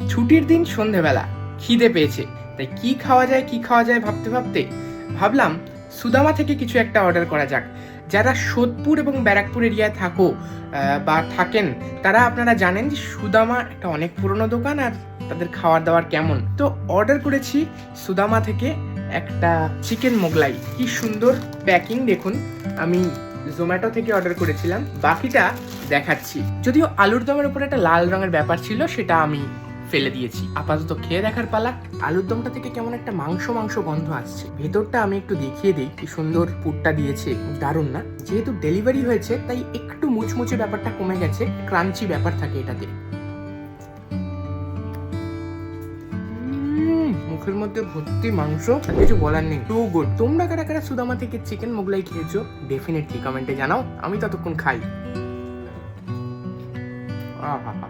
ছুটির দিন সন্ধেবেলা খিদে পেয়েছে, তাই কি খাওয়া যায় ভাবতে ভাবতে ভাবলাম সুদামা থেকে কিছু একটা অর্ডার করা যাক। যারা সোদপুর এবং ব্যারাকপুর এরিয়ায় থাকো বা থাকেন, তারা আপনারা জানেন যে সুদামা একটা অনেক পুরনো দোকান আর তাদের খাওয়ার দাওয়ার কেমন। তো অর্ডার করেছি সুদামা থেকে একটা চিকেন মোগলাই। কি সুন্দর প্যাকিং দেখুন। আমি জোম্যাটো থেকে অর্ডার করেছিলাম, বাকিটা দেখাচ্ছি। যদিও আলুর দমের উপর একটা লাল রঙের ব্যাপার ছিল, সেটা আমি ফেলে দিয়েছি। আপাতত খেয়ে দেখার পালা। আলুর দমটা থেকে কেমন একটা মাংস মাংস গন্ধ আসছে। ভেতরটা আমি একটু দেখিয়ে দিই, কি সুন্দর পুরটা দিয়েছে, দারুণ না? যেহেতু ডেলিভারি হয়েছে তাই একটু মুচমুচে ব্যাপারটা কমে গেছে, ক্রাঞ্চি ব্যাপার থাকে এটাতে। মুখের মধ্যে ভর্তি মাংস, আর কিছু বলার নেই, টু গুড। তোমরা কারা কারা সুদামা থেকে চিকেন মোগলাই খেয়েছো ডেফিনেটলি কমেন্টে জানাও। আমি ততক্ষণ খাই। আহা।